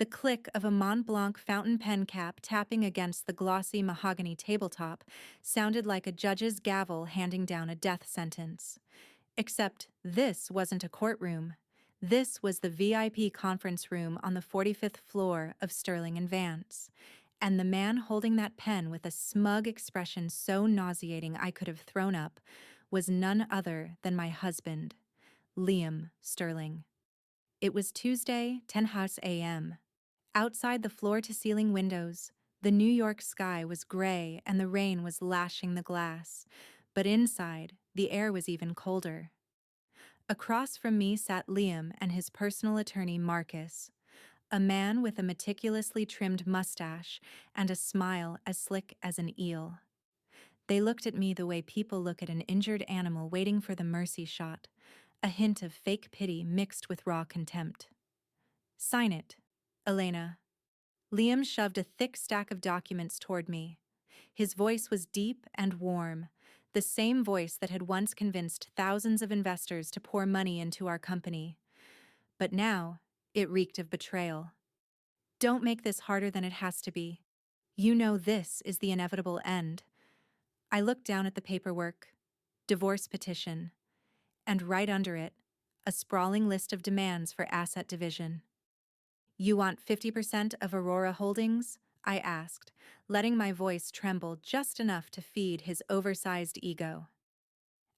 The click of a Mont Blanc fountain pen cap tapping against the glossy mahogany tabletop sounded like a judge's gavel handing down a death sentence. Except this wasn't a courtroom. This was the VIP conference room on the 45th floor of Sterling and Vance. And the man holding that pen with a smug expression so nauseating I could have thrown up was none other than my husband, Liam Sterling. It was Tuesday, 10 a.m. Outside the floor-to-ceiling windows, the New York sky was gray and the rain was lashing the glass, but inside, the air was even colder. Across from me sat Liam and his personal attorney Marcus, a man with a meticulously trimmed mustache and a smile as slick as an eel. They looked at me the way people look at an injured animal waiting for the mercy shot, a hint of fake pity mixed with raw contempt. "Sign it, Elena." Liam shoved a thick stack of documents toward me. His voice was deep and warm, the same voice that had once convinced thousands of investors to pour money into our company. But now, it reeked of betrayal. "Don't make this harder than it has to be. You know this is the inevitable end." I looked down at the paperwork, divorce petition, and right under it, a sprawling list of demands for asset division. "You want 50% of Aurora Holdings?" I asked, letting my voice tremble just enough to feed his oversized ego.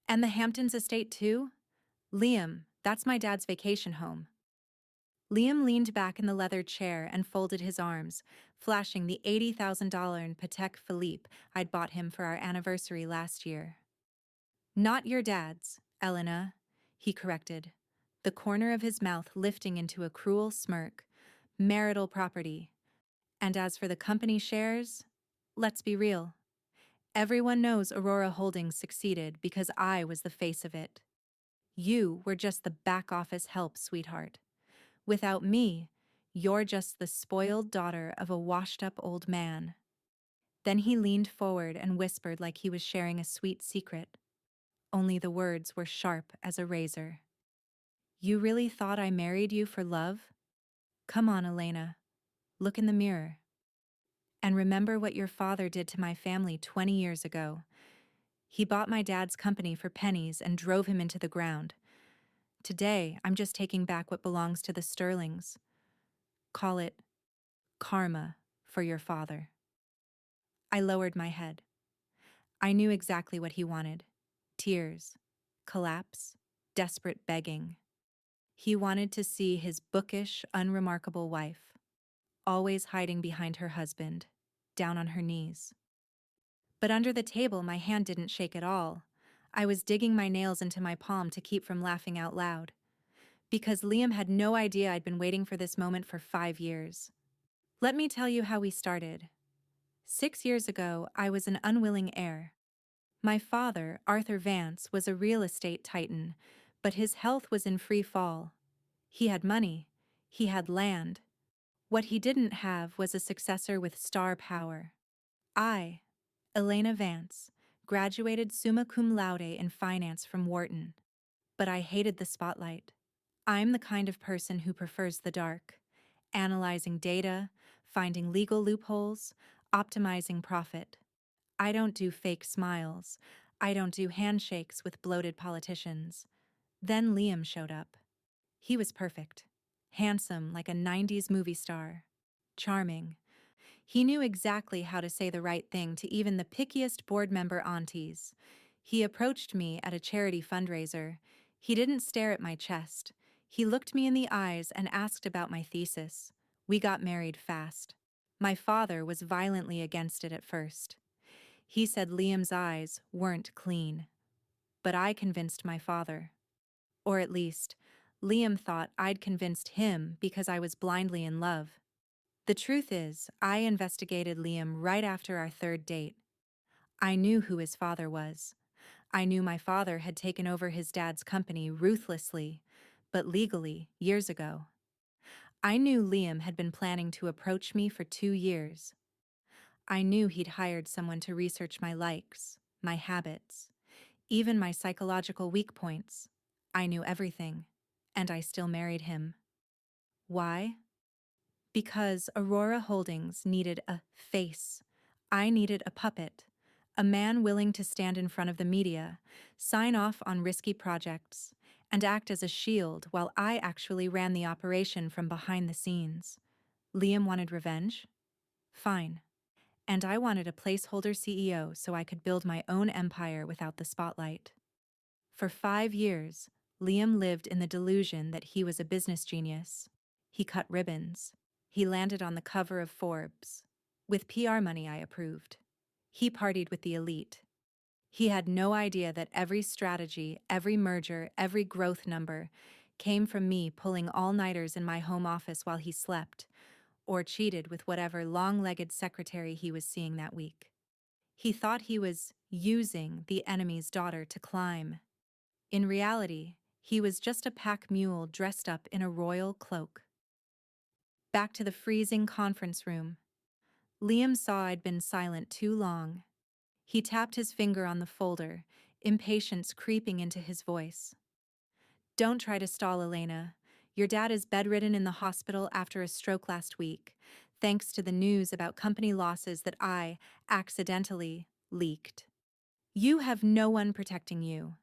"And the Hamptons estate too?" "Liam, that's my dad's vacation home." Liam leaned back in the leather chair and folded his arms, flashing the $80,000 in Patek Philippe I'd bought him for our anniversary last year. "Not your dad's, Elena," he corrected, the corner of his mouth lifting into a cruel smirk. "Marital property. And as for the company shares, let's be real. Everyone knows Aurora Holdings succeeded because I was the face of it. You were just the back office help, sweetheart. Without me, you're just the spoiled daughter of a washed-up old man." Then he leaned forward and whispered like he was sharing a sweet secret. Only the words were sharp as a razor. "You really thought I married you for love? Come on, Elena. Look in the mirror. And remember what your father did to my family 20 years ago. He bought my dad's company for pennies and drove him into the ground. Today, I'm just taking back what belongs to the Sterlings. Call it karma for your father." I lowered my head. I knew exactly what he wanted. Tears, collapse, desperate begging. He wanted to see his bookish, unremarkable wife, always hiding behind her husband, down on her knees. But under the table, my hand didn't shake at all. I was digging my nails into my palm to keep from laughing out loud. Because Liam had no idea I'd been waiting for this moment for 5 years. Let me tell you how we started. 6 years ago, I was an unwilling heir. My father, Arthur Vance, was a real estate titan, but his health was in free fall. He had money. He had land. What he didn't have was a successor with star power. I, Elena Vance, graduated summa cum laude in finance from Wharton. But I hated the spotlight. I'm the kind of person who prefers the dark, analyzing data, finding legal loopholes, optimizing profit. I don't do fake smiles. I don't do handshakes with bloated politicians. Then Liam showed up. He was perfect. Handsome like a 90s movie star. Charming. He knew exactly how to say the right thing to even the pickiest board member aunties. He approached me at a charity fundraiser. He didn't stare at my chest. He looked me in the eyes and asked about my thesis. We got married fast. My father was violently against it at first. He said Liam's eyes weren't clean. But I convinced my father. Or at least, Liam thought I'd convinced him because I was blindly in love. The truth is, I investigated Liam right after our third date. I knew who his father was. I knew my father had taken over his dad's company ruthlessly, but legally, years ago. I knew Liam had been planning to approach me for 2 years. I knew he'd hired someone to research my likes, my habits, even my psychological weak points. I knew everything, and I still married him. Why? Because Aurora Holdings needed a face. I needed a puppet, a man willing to stand in front of the media, sign off on risky projects, and act as a shield while I actually ran the operation from behind the scenes. Liam wanted revenge? Fine. And I wanted a placeholder CEO so I could build my own empire without the spotlight. For 5 years, Liam lived in the delusion that he was a business genius. He cut ribbons. He landed on the cover of Forbes. With PR money I approved. He partied with the elite. He had no idea that every strategy, every merger, every growth number came from me pulling all-nighters in my home office while he slept, or cheated with whatever long-legged secretary he was seeing that week. He thought he was using the enemy's daughter to climb. In reality, he was just a pack mule dressed up in a royal cloak. Back to the freezing conference room. Liam saw I'd been silent too long. He tapped his finger on the folder, impatience creeping into his voice. Don't try to stall, Elena. Your dad is bedridden in the hospital after a stroke last week, thanks to the news about company losses that I, accidentally, leaked. You have no one protecting you.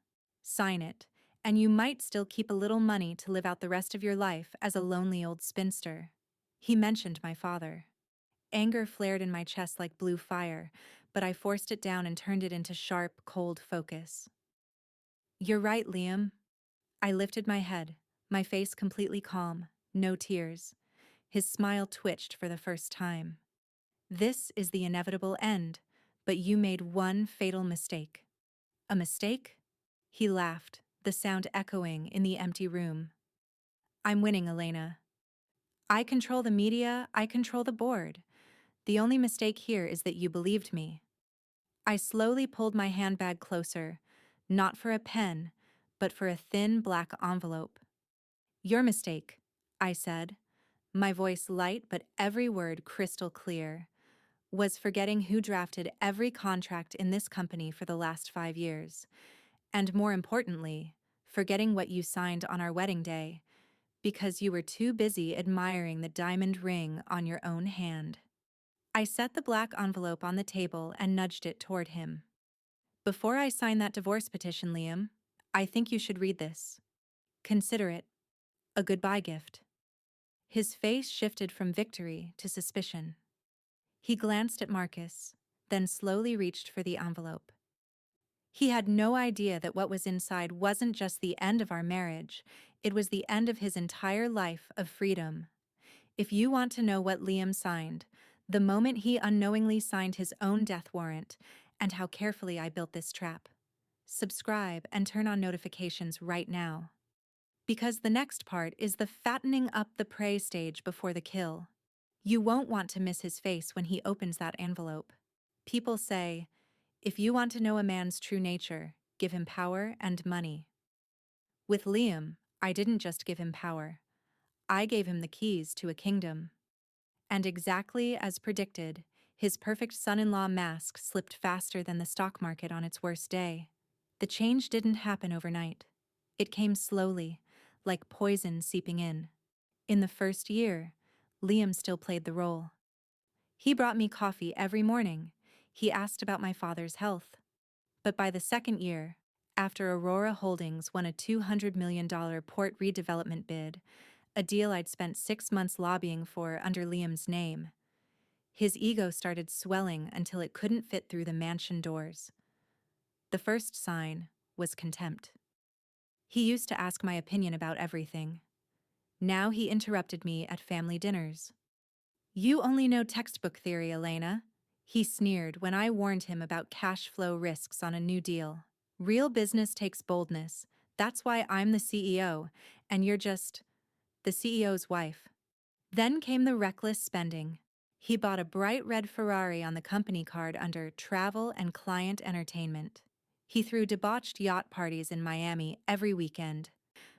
Sign it, and you might still keep a little money to live out the rest of your life as a lonely old spinster. He mentioned my father. Anger flared in my chest like blue fire, but I forced it down and turned it into sharp, cold focus. You're right, Liam. I lifted my head, my face completely calm, no tears. His smile twitched for the first time. This is the inevitable end, but you made one fatal mistake. A mistake? He laughed, the sound echoing in the empty room. I'm winning, Elena. I control the media, I control the board. The only mistake here is that you believed me. I slowly pulled my handbag closer, not for a pen, but for a thin black envelope. Your mistake, I said, my voice light but every word crystal clear, was forgetting who drafted every contract in this company for the last 5 years, and more importantly, forgetting what you signed on our wedding day, because you were too busy admiring the diamond ring on your own hand. I set the black envelope on the table and nudged it toward him. Before I sign that divorce petition, Liam, I think you should read this. Consider it a goodbye gift. His face shifted from victory to suspicion. He glanced at Marcus, then slowly reached for the envelope. He had no idea that what was inside wasn't just the end of our marriage, it was the end of his entire life of freedom. If you want to know what Liam signed, the moment he unknowingly signed his own death warrant, and how carefully I built this trap. Subscribe and turn on notifications right now. Because the next part is the fattening up the prey stage before the kill. You won't want to miss his face when he opens that envelope. People say, if you want to know a man's true nature, give him power and money. With Liam, I didn't just give him power. I gave him the keys to a kingdom. And exactly as predicted, his perfect son-in-law mask slipped faster than the stock market on its worst day. The change didn't happen overnight. It came slowly, like poison seeping in. In the first year, Liam still played the role. He brought me coffee every morning. He asked about my father's health. But by the second year, after Aurora Holdings won a $200 million port redevelopment bid, a deal I'd spent 6 months lobbying for under Liam's name, his ego started swelling until it couldn't fit through the mansion doors. The first sign was contempt. He used to ask my opinion about everything. Now he interrupted me at family dinners. You only know textbook theory, Elena, he sneered when I warned him about cash flow risks on a new deal. Real business takes boldness. That's why I'm the CEO, and you're just the CEO's wife. Then came the reckless spending. He bought a bright red Ferrari on the company card under travel and client entertainment. He threw debauched yacht parties in Miami every weekend,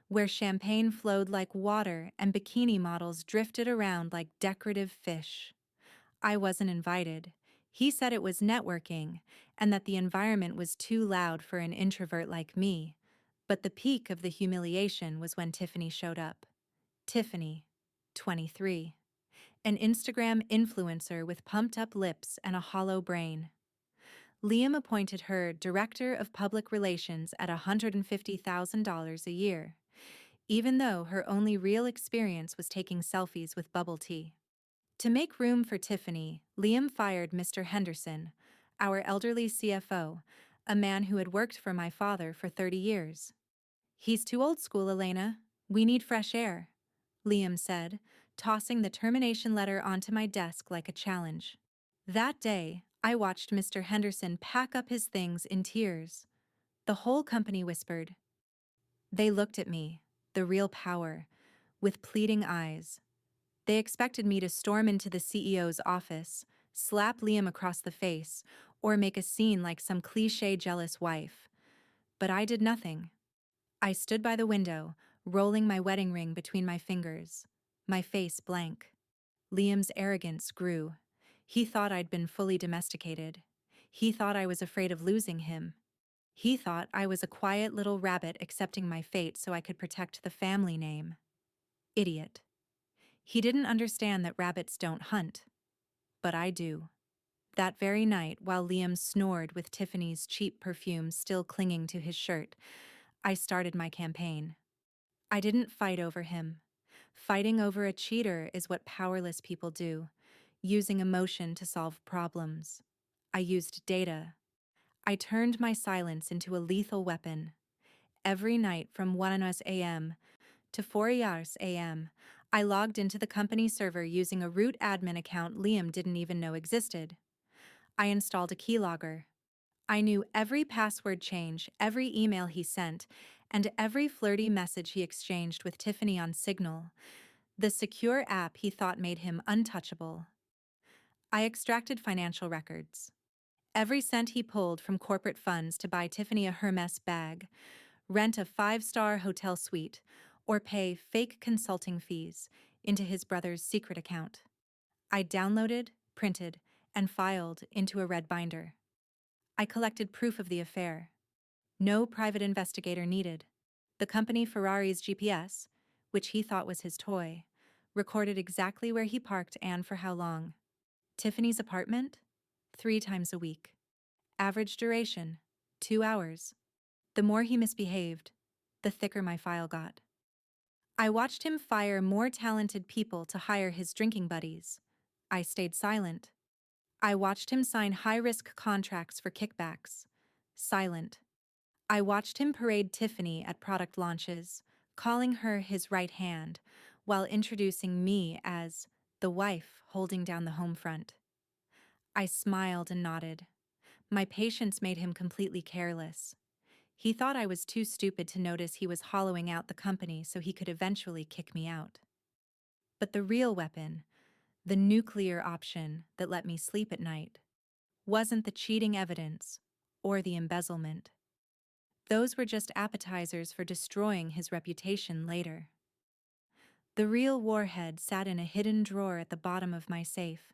where champagne flowed like water and bikini models drifted around like decorative fish. I wasn't invited. He said it was networking and that the environment was too loud for an introvert like me. But the peak of the humiliation was when Tiffany showed up. Tiffany, 23. An Instagram influencer with pumped up lips and a hollow brain. Liam appointed her Director of Public Relations at $150,000 a year, even though her only real experience was taking selfies with bubble tea. To make room for Tiffany, Liam fired Mr. Henderson, our elderly CFO, a man who had worked for my father for 30 years. "He's too old school, Elena. We need fresh air," Liam said, tossing the termination letter onto my desk like a challenge. That day, I watched Mr. Henderson pack up his things in tears. The whole company whispered. They looked at me, the real power, with pleading eyes. They expected me to storm into the CEO's office, slap Liam across the face, or make a scene like some cliché jealous wife. But I did nothing. I stood by the window, rolling my wedding ring between my fingers, my face blank. Liam's arrogance grew. He thought I'd been fully domesticated. He thought I was afraid of losing him. He thought I was a quiet little rabbit accepting my fate so I could protect the family name. Idiot. He didn't understand that rabbits don't hunt. But I do. That very night, while Liam snored with Tiffany's cheap perfume still clinging to his shirt, I started my campaign. I didn't fight over him. Fighting over a cheater is what powerless people do, using emotion to solve problems. I used data. I turned my silence into a lethal weapon. Every night from 1 a.m. to 4 a.m., I logged into the company server using a root admin account Liam didn't even know existed. I installed a keylogger. I knew every password change, every email he sent, and every flirty message he exchanged with Tiffany on Signal, the secure app he thought made him untouchable. I extracted financial records. Every cent he pulled from corporate funds to buy Tiffany a Hermes bag, rent a 5-star hotel suite, or pay fake consulting fees into his brother's secret account. I downloaded, printed, and filed into a red binder. I collected proof of the affair. No private investigator needed. The company Ferrari's GPS, which he thought was his toy, recorded exactly where he parked and for how long. Tiffany's apartment? 3 times a week. Average duration? 2 hours. The more he misbehaved, the thicker my file got. I watched him fire more talented people to hire his drinking buddies. I stayed silent. I watched him sign high-risk contracts for kickbacks. Silent. I watched him parade Tiffany at product launches, calling her his right hand, while introducing me as the wife holding down the home front. I smiled and nodded. My patience made him completely careless. He thought I was too stupid to notice he was hollowing out the company so he could eventually kick me out. But the real weapon, the nuclear option that let me sleep at night, wasn't the cheating evidence or the embezzlement. Those were just appetizers for destroying his reputation later. The real warhead sat in a hidden drawer at the bottom of my safe.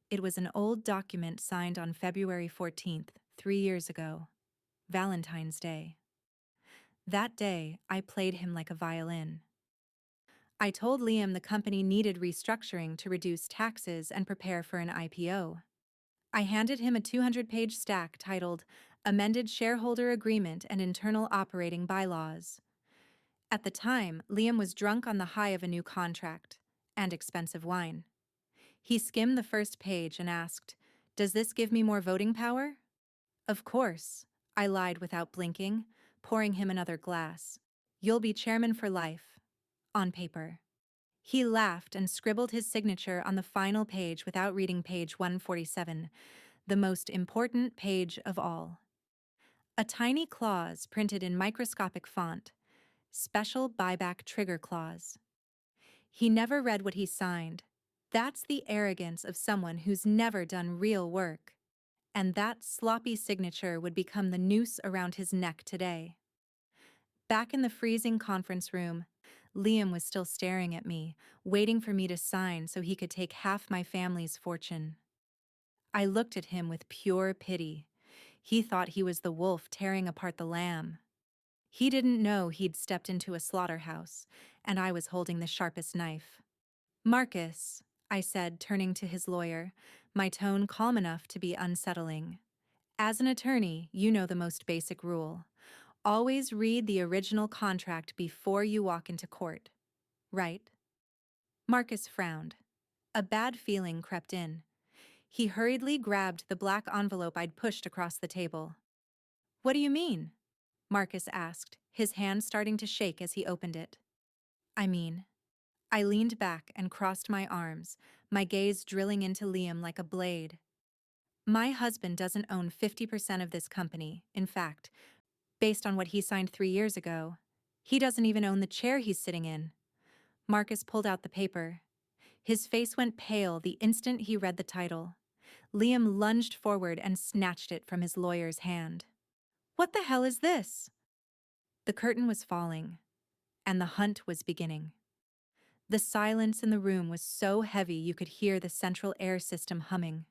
It was an old document signed on February 14th, 3 years ago, Valentine's Day. That day, I played him like a violin. I told Liam the company needed restructuring to reduce taxes and prepare for an IPO. I handed him a 200-page stack titled Amended Shareholder Agreement and Internal Operating Bylaws. At the time, Liam was drunk on the high of a new contract and expensive wine. He skimmed the first page and asked, "Does this give me more voting power?" "Of course," I lied without blinking, pouring him another glass. "You'll be chairman for life." On paper. He laughed and scribbled his signature on the final page without reading page 147, the most important page of all. A tiny clause printed in microscopic font, Special Buyback Trigger Clause. He never read what he signed. That's the arrogance of someone who's never done real work. And that sloppy signature would become the noose around his neck today. Back in the freezing conference room, Liam was still staring at me, waiting for me to sign so he could take half my family's fortune. I looked at him with pure pity. He thought he was the wolf tearing apart the lamb. He didn't know he'd stepped into a slaughterhouse, and I was holding the sharpest knife. "Marcus," I said, turning to his lawyer, my tone calm enough to be unsettling. As an attorney, you know the most basic rule. Always read the original contract before you walk into court. Right? Marcus frowned. A bad feeling crept in. He hurriedly grabbed the black envelope I'd pushed across the table. What do you mean? Marcus asked, his hand starting to shake as he opened it. I mean, I leaned back and crossed my arms, my gaze drilling into Liam like a blade. My husband doesn't own 50% of this company. In fact, based on what he signed 3 years ago, he doesn't even own the chair he's sitting in. Marcus pulled out the paper. His face went pale the instant he read the title. Liam lunged forward and snatched it from his lawyer's hand. What the hell is this? The curtain was falling, and the hunt was beginning. The silence in the room was so heavy you could hear the central air system humming.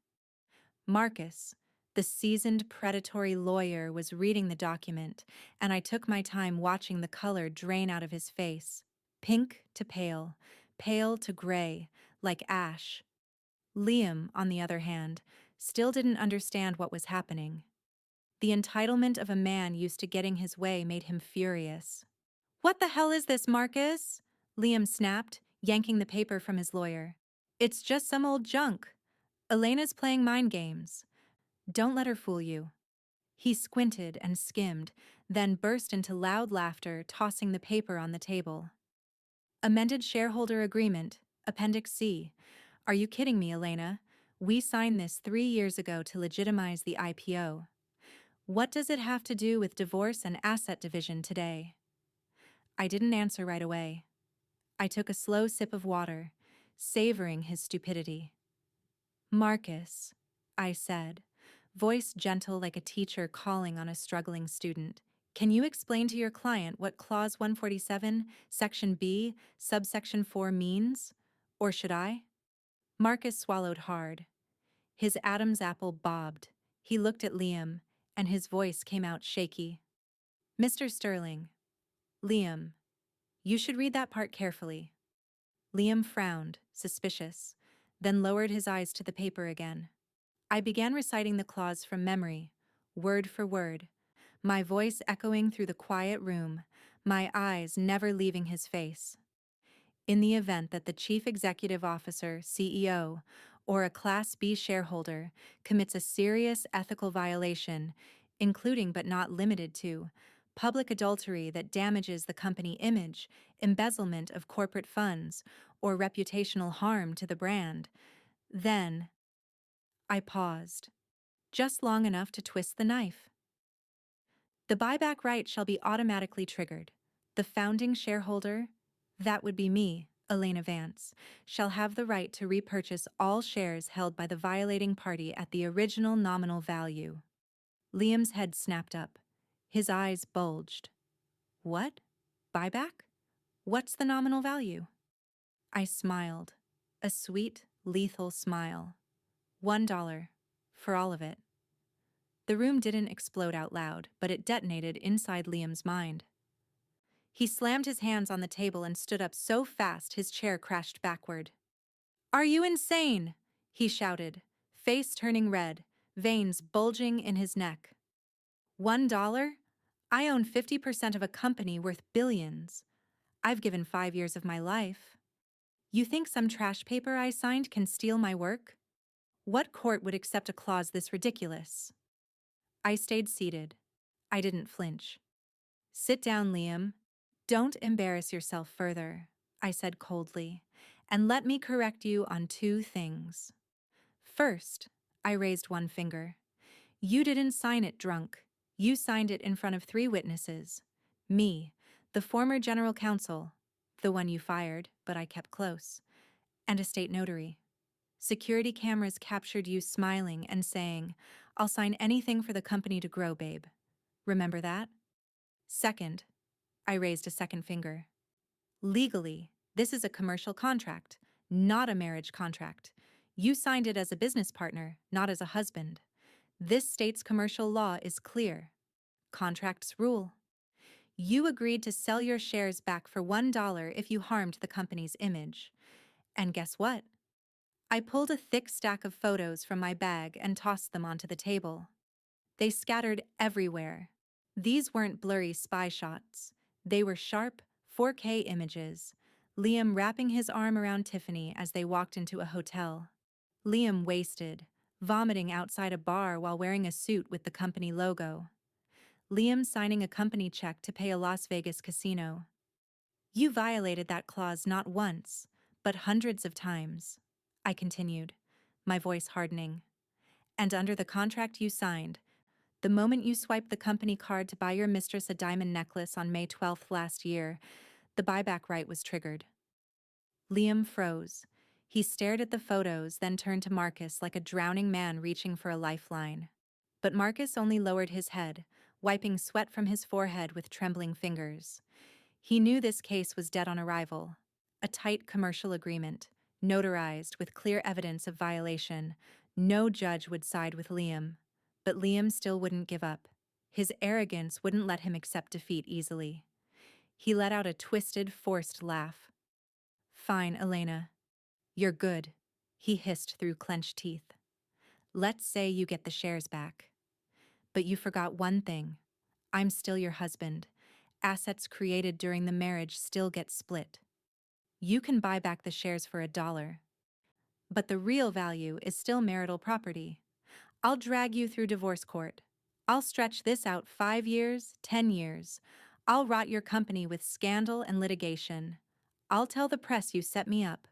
Marcus, the seasoned predatory lawyer, was reading the document, and I took my time watching the color drain out of his face. Pink to pale, pale to gray, like ash. Liam, on the other hand, still didn't understand what was happening. The entitlement of a man used to getting his way made him furious. What the hell is this, Marcus? Liam snapped, yanking the paper from his lawyer. It's just some old junk. Elena's playing mind games. Don't let her fool you. He squinted and skimmed, then burst into loud laughter, tossing the paper on the table. Amended shareholder agreement, Appendix C. Are you kidding me, Elena? We signed this 3 years ago to legitimize the IPO. What does it have to do with divorce and asset division today? I didn't answer right away. I took a slow sip of water, savoring his stupidity. Marcus, I said, voice gentle like a teacher calling on a struggling student. Can you explain to your client what Clause 147, Section B, Subsection 4 means? Or should I? Marcus swallowed hard. His Adam's apple bobbed. He looked at Liam, and his voice came out shaky. Mr. Sterling. Liam. You should read that part carefully. Liam frowned, suspicious, then lowered his eyes to the paper again. I began reciting the clause from memory, word for word, my voice echoing through the quiet room, my eyes never leaving his face. In the event that the chief executive officer, CEO, or a Class B shareholder commits a serious ethical violation, including but not limited to public adultery that damages the company image, embezzlement of corporate funds, or reputational harm to the brand, then I paused, just long enough to twist the knife. The buyback right shall be automatically triggered. The founding shareholder, that would be me, Elena Vance, shall have the right to repurchase all shares held by the violating party at the original nominal value. Liam's head snapped up. His eyes bulged. What? Buyback? What's the nominal value? I smiled. A sweet, lethal smile. $1. For all of it. The room didn't explode out loud, but it detonated inside Liam's mind. He slammed his hands on the table and stood up so fast his chair crashed backward. Are you insane? He shouted, face turning red, veins bulging in his neck. $1? I own 50% of a company worth billions. I've given 5 years of my life. You think some trash paper I signed can steal my work? What court would accept a clause this ridiculous? I stayed seated. I didn't flinch. Sit down, Liam. Don't embarrass yourself further, I said coldly, and let me correct you on 2 things. First, I raised one finger. You didn't sign it drunk. You signed it in front of 3 witnesses. Me, the former general counsel, the one you fired, but I kept close, and a state notary. Security cameras captured you smiling and saying, I'll sign anything for the company to grow, babe. Remember that? Second, I raised a second finger. Legally, this is a commercial contract, not a marriage contract. You signed it as a business partner, not as a husband. This state's commercial law is clear. Contracts rule. You agreed to sell your shares back for $1 if you harmed the company's image. And guess what? I pulled a thick stack of photos from my bag and tossed them onto the table. They scattered everywhere. These weren't blurry spy shots. They were sharp, 4K images. Liam wrapping his arm around Tiffany as they walked into a hotel. Liam wasted, vomiting outside a bar while wearing a suit with the company logo. Liam signing a company check to pay a Las Vegas casino. You violated that clause not once, but hundreds of times, I continued, my voice hardening. And under the contract you signed, the moment you swiped the company card to buy your mistress a diamond necklace on May 12th last year, the buyback right was triggered. Liam froze. He stared at the photos, then turned to Marcus like a drowning man reaching for a lifeline. But Marcus only lowered his head, wiping sweat from his forehead with trembling fingers. He knew this case was dead on arrival. A tight commercial agreement, notarized with clear evidence of violation. No judge would side with Liam. But Liam still wouldn't give up. His arrogance wouldn't let him accept defeat easily. He let out a twisted, forced laugh. Fine, Elena. You're good, he hissed through clenched teeth. Let's say you get the shares back. But you forgot one thing. I'm still your husband. Assets created during the marriage still get split. You can buy back the shares for $1. But the real value is still marital property. I'll drag you through divorce court. I'll stretch this out 5 years, 10 years. I'll rot your company with scandal and litigation. I'll tell the press you set me up.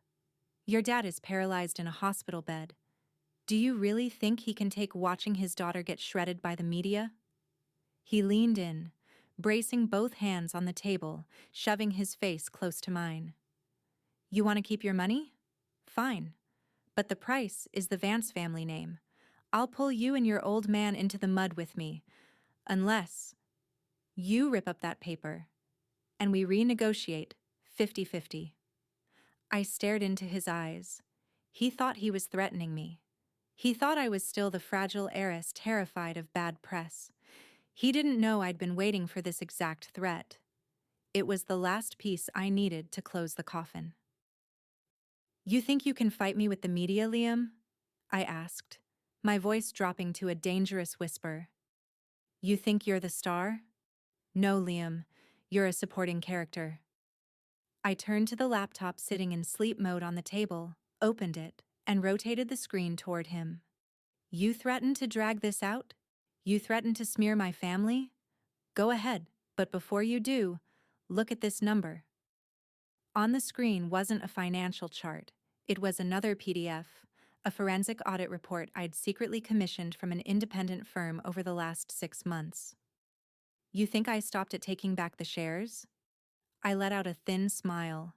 Your dad is paralyzed in a hospital bed. Do you really think he can take watching his daughter get shredded by the media? He leaned in, bracing both hands on the table, shoving his face close to mine. You want to keep your money? Fine. But the price is the Vance family name. I'll pull you and your old man into the mud with me, unless you rip up that paper, and we renegotiate 50-50. I stared into his eyes. He thought he was threatening me. He thought I was still the fragile heiress terrified of bad press. He didn't know I'd been waiting for this exact threat. It was the last piece I needed to close the coffin. You think you can fight me with the media, Liam? I asked, my voice dropping to a dangerous whisper. You think you're the star? No, Liam, you're a supporting character. I turned to the laptop sitting in sleep mode on the table, opened it, and rotated the screen toward him. You threaten to drag this out? You threaten to smear my family? Go ahead, but before you do, look at this number. On the screen wasn't a financial chart. It was another PDF, a forensic audit report I'd secretly commissioned from an independent firm over the last 6 months. You think I stopped at taking back the shares? I let out a thin smile.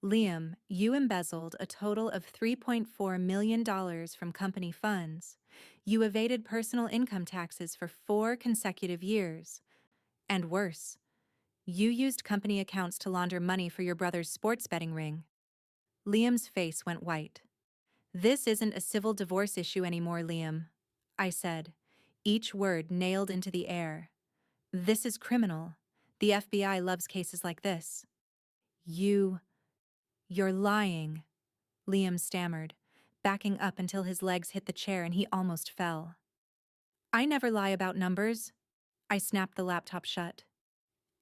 Liam, you embezzled a total of $3.4 million from company funds. You evaded personal income taxes for 4 consecutive years. And worse, you used company accounts to launder money for your brother's sports betting ring. Liam's face went white. This isn't a civil divorce issue anymore, Liam, I said, each word nailed into the air. This is criminal. The FBI loves cases like this. You're lying, Liam stammered, backing up until his legs hit the chair and he almost fell. I never lie about numbers. I snapped the laptop shut.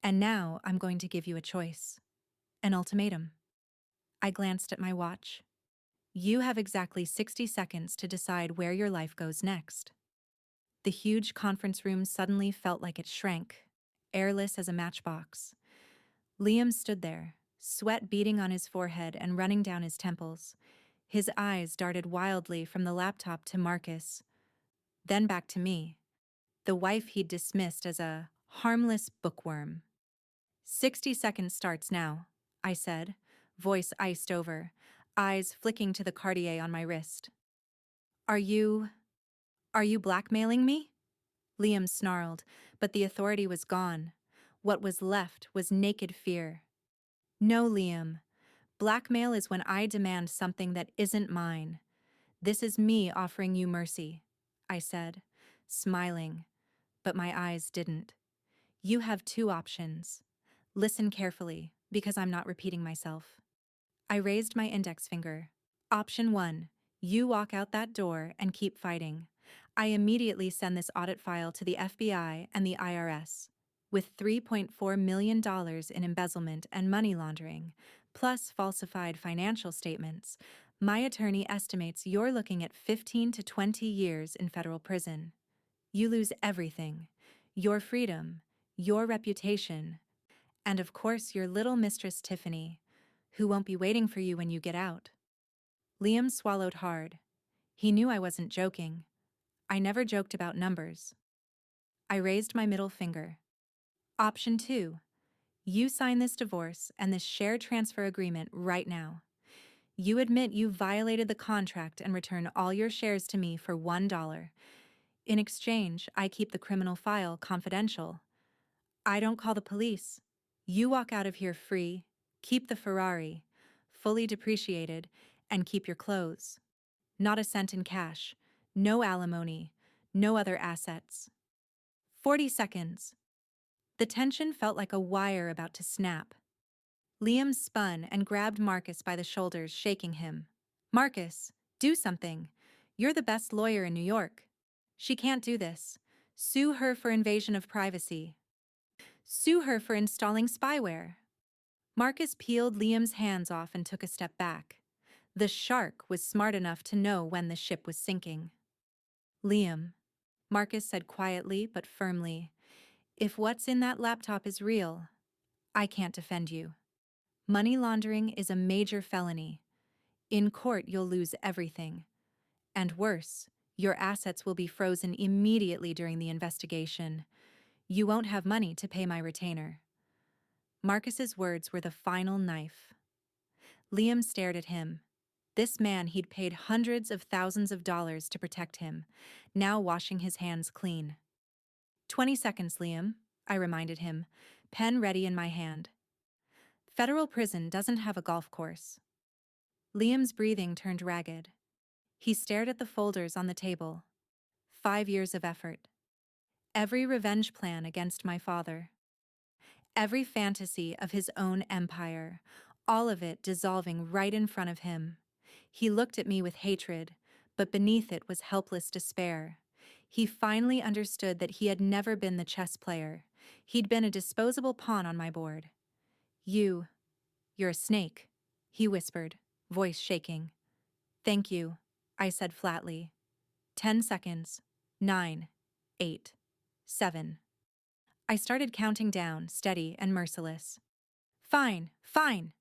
And now I'm going to give you a choice. An ultimatum. I glanced at my watch. You have exactly 60 seconds to decide where your life goes next. The huge conference room suddenly felt like it shrank, airless as a matchbox. Liam stood there, sweat beading on his forehead and running down his temples. His eyes darted wildly from the laptop to Marcus, then back to me, the wife he'd dismissed as a harmless bookworm. 60 seconds starts now, I said, voice iced over, eyes flicking to the Cartier on my wrist. Are you blackmailing me? Liam snarled, but the authority was gone. What was left was naked fear. No, Liam. Blackmail is when I demand something that isn't mine. This is me offering you mercy, I said, smiling, but my eyes didn't. You have 2 options. Listen carefully, because I'm not repeating myself. I raised my index finger. Option 1, You walk out that door and keep fighting. I immediately send this audit file to the FBI and the IRS. With $3.4 million in embezzlement and money laundering, plus falsified financial statements, my attorney estimates you're looking at 15 to 20 years in federal prison. You lose everything: your freedom, your reputation, and of course your little mistress Tiffany, who won't be waiting for you when you get out. Liam swallowed hard. He knew I wasn't joking. I never joked about numbers. I raised my middle finger. Option 2. You sign this divorce and this share transfer agreement right now. You admit you violated the contract and return all your shares to me for $1. In exchange, I keep the criminal file confidential. I don't call the police. You walk out of here free, keep the Ferrari, fully depreciated, and keep your clothes. Not a cent in cash, no alimony, no other assets. 40 seconds. The tension felt like a wire about to snap. Liam spun and grabbed Marcus by the shoulders, shaking him. Marcus, do something. You're the best lawyer in New York. She can't do this. Sue her for invasion of privacy. Sue her for installing spyware. Marcus peeled Liam's hands off and took a step back. The shark was smart enough to know when the ship was sinking. Liam, Marcus said quietly but firmly, if what's in that laptop is real, I can't defend you. Money laundering is a major felony. In court, you'll lose everything. And worse, your assets will be frozen immediately during the investigation. You won't have money to pay my retainer. Marcus's words were the final knife. Liam stared at him. This man he'd paid hundreds of thousands of dollars to protect him, now washing his hands clean. 20 seconds, Liam, I reminded him, pen ready in my hand. Federal prison doesn't have a golf course. Liam's breathing turned ragged. He stared at the folders on the table. 5 years of effort. Every revenge plan against my father. Every fantasy of his own empire, all of it dissolving right in front of him. He looked at me with hatred, but beneath it was helpless despair. He finally understood that he had never been the chess player. He'd been a disposable pawn on my board. You're a snake, he whispered, voice shaking. Thank you, I said flatly. 10 seconds. 9, 8, 7. I started counting down, steady and merciless. Fine, fine,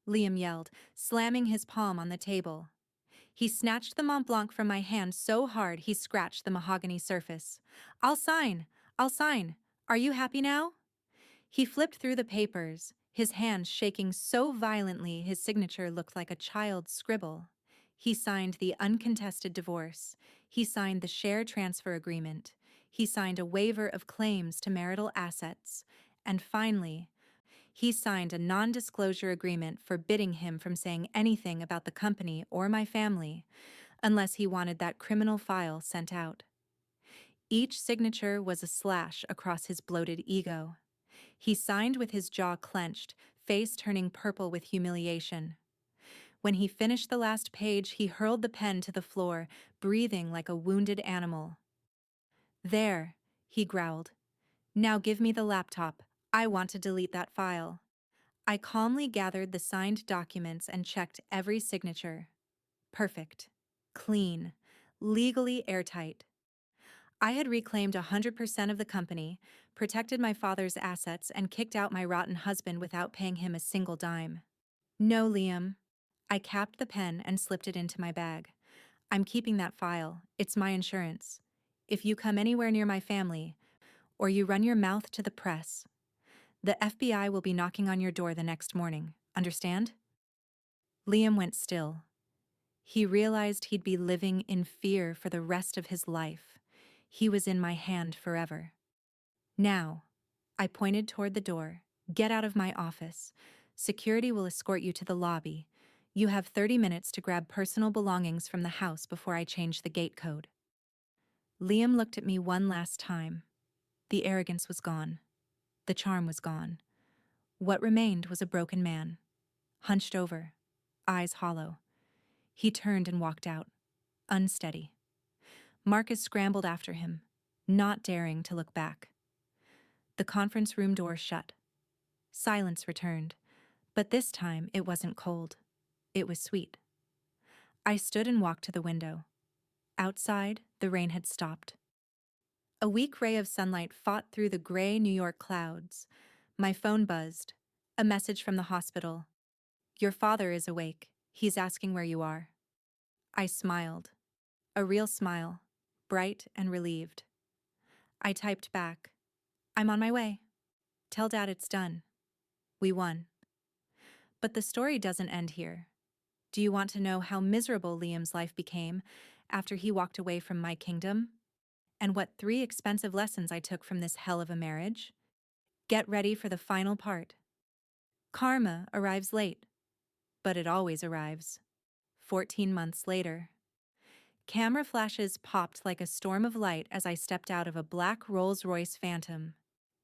Liam yelled, slamming his palm on the table. He snatched the Mont Blanc from my hand so hard he scratched the mahogany surface. I'll sign. Are you happy now? He flipped through the papers, his hands shaking so violently his signature looked like a child's scribble. He signed the uncontested divorce. He signed the share transfer agreement. He signed a waiver of claims to marital assets. And finally, he signed a non-disclosure agreement forbidding him from saying anything about the company or my family, unless he wanted that criminal file sent out. Each signature was a slash across his bloated ego. He signed with his jaw clenched, face turning purple with humiliation. When he finished the last page, he hurled the pen to the floor, breathing like a wounded animal. There, he growled. Now give me the laptop. I want to delete that file. I calmly gathered the signed documents and checked every signature. Perfect. Clean. Legally airtight. I had reclaimed 100% of the company, protected my father's assets, and kicked out my rotten husband without paying him a single dime. No, Liam. I capped the pen and slipped it into my bag. I'm keeping that file. It's my insurance. If you come anywhere near my family, or you run your mouth to the press, the FBI will be knocking on your door the next morning. Understand? Liam went still. He realized he'd be living in fear for the rest of his life. He was in my hand forever. Now, I pointed toward the door. Get out of my office. Security will escort you to the lobby. You have 30 minutes to grab personal belongings from the house before I change the gate code. Liam looked at me one last time. The arrogance was gone. The charm was gone. What remained was a broken man, hunched over, eyes hollow. He turned and walked out. unsteady. Marcus scrambled after him, not daring to look back. The conference room door shut. Silence returned, but this time it wasn't cold. It was sweet. I stood and walked to the window. Outside, the rain had stopped. A weak ray of sunlight fought through the gray New York clouds. My phone buzzed. A message from the hospital. "Your father is awake. He's asking where you are." I smiled. A real smile, bright and relieved. I typed back, "I'm on my way. Tell Dad it's done. We won." But the story doesn't end here. Do you want to know how miserable Liam's life became after he walked away from my kingdom? And what 3 expensive lessons I took from this hell of a marriage? Get ready for the final part. Karma arrives late, but it always arrives. 14 months later. Camera flashes popped like a storm of light as I stepped out of a black Rolls-Royce Phantom.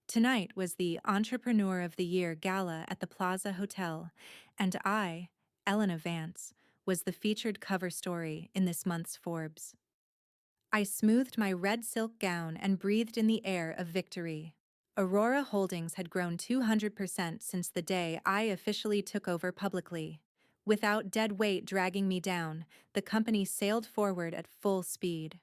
Tonight was the Entrepreneur of the Year gala at the Plaza Hotel, and I, Elena Vance, was the featured cover story in this month's Forbes. I smoothed my red silk gown and breathed in the air of victory. Aurora Holdings had grown 200% since the day I officially took over publicly. Without dead weight dragging me down, the company sailed forward at full speed.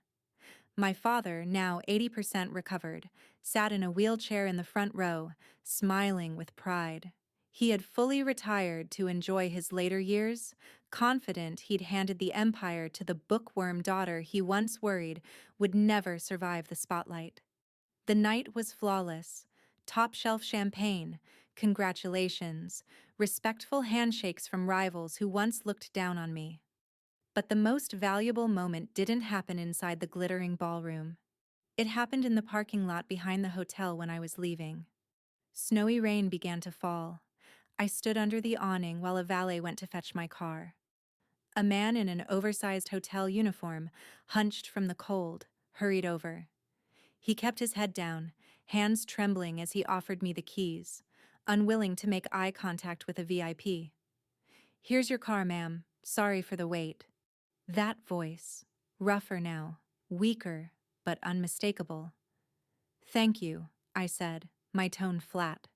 My father, now 80% recovered, sat in a wheelchair in the front row, smiling with pride. He had fully retired to enjoy his later years, confident he'd handed the empire to the bookworm daughter he once worried would never survive the spotlight. The night was flawless. Top-shelf champagne, congratulations, respectful handshakes from rivals who once looked down on me. But the most valuable moment didn't happen inside the glittering ballroom. It happened in the parking lot behind the hotel when I was leaving. Snowy rain began to fall. I stood under the awning while a valet went to fetch my car. A man in an oversized hotel uniform, hunched from the cold, hurried over. He kept his head down, hands trembling as he offered me the keys, unwilling to make eye contact with a VIP. "Here's your car, ma'am. Sorry for the wait." That voice, rougher now, weaker, but unmistakable. "Thank you," I said, my tone flat.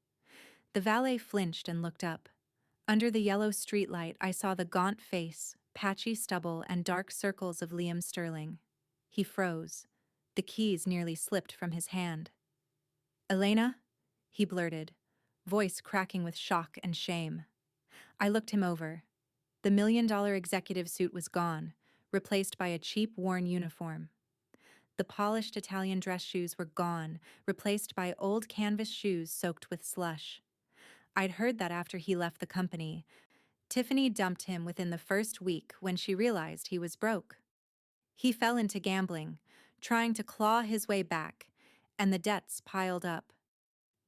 The valet flinched and looked up. Under the yellow streetlight, I saw the gaunt face, patchy stubble, and dark circles of Liam Sterling. He froze. The keys nearly slipped from his hand. "Elena?" he blurted, voice cracking with shock and shame. I looked him over. The $1 million executive suit was gone, replaced by a cheap, worn uniform. The polished Italian dress shoes were gone, replaced by old canvas shoes soaked with slush. I'd heard that after he left the company, Tiffany dumped him within the first week when she realized he was broke. He fell into gambling, trying to claw his way back, and the debts piled up.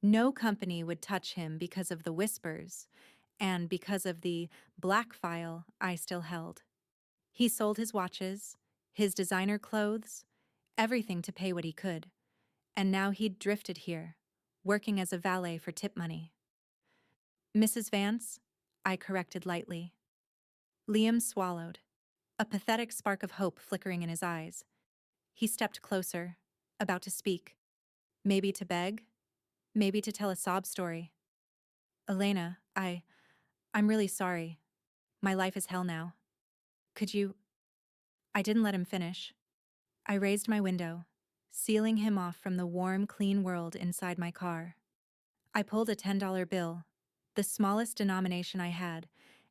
No company would touch him because of the whispers, and because of the black file I still held. He sold his watches, his designer clothes, everything to pay what he could, and now he'd drifted here, working as a valet for tip money. "Mrs. Vance," I corrected lightly. Liam swallowed, a pathetic spark of hope flickering in his eyes. He stepped closer, about to speak. Maybe to beg, maybe to tell a sob story. "Elena, I'm really sorry. My life is hell now. Could you—" I didn't let him finish. I raised my window, sealing him off from the warm, clean world inside my car. I pulled a $10 bill, the smallest denomination I had,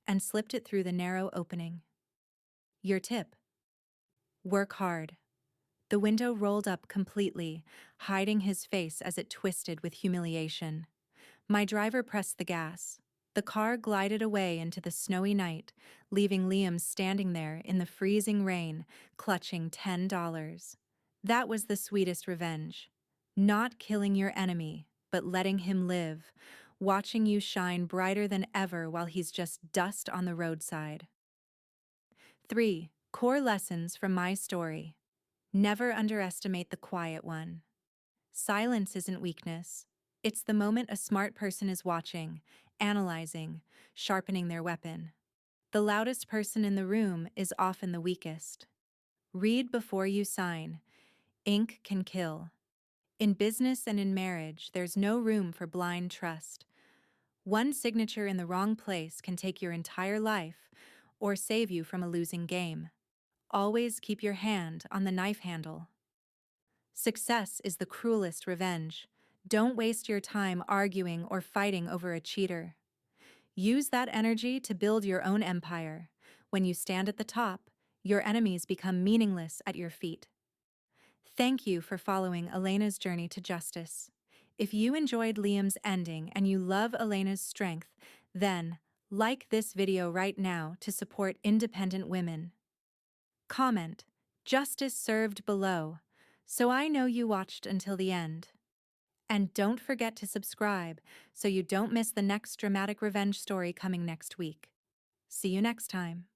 and slipped it through the narrow opening. "Your tip. Work hard." The window rolled up completely, hiding his face as it twisted with humiliation. My driver pressed the gas. The car glided away into the snowy night, leaving Liam standing there in the freezing rain, clutching $10. That was the sweetest revenge. Not killing your enemy, but letting him live, watching you shine brighter than ever while he's just dust on the roadside. 3. Core lessons from my story. Never underestimate the quiet one. Silence isn't weakness. It's the moment a smart person is watching, analyzing, sharpening their weapon. The loudest person in the room is often the weakest. Read before you sign. Ink can kill. In business and in marriage, there's no room for blind trust. One signature in the wrong place can take your entire life or save you from a losing game. Always keep your hand on the knife handle. Success is the cruelest revenge. Don't waste your time arguing or fighting over a cheater. Use that energy to build your own empire. When you stand at the top, your enemies become meaningless at your feet. Thank you for following Elena's journey to justice. If you enjoyed Liam's ending and you love Elena's strength, then like this video right now to support independent women. Comment, "Justice served" below, so I know you watched until the end. And don't forget to subscribe so you don't miss the next dramatic revenge story coming next week. See you next time.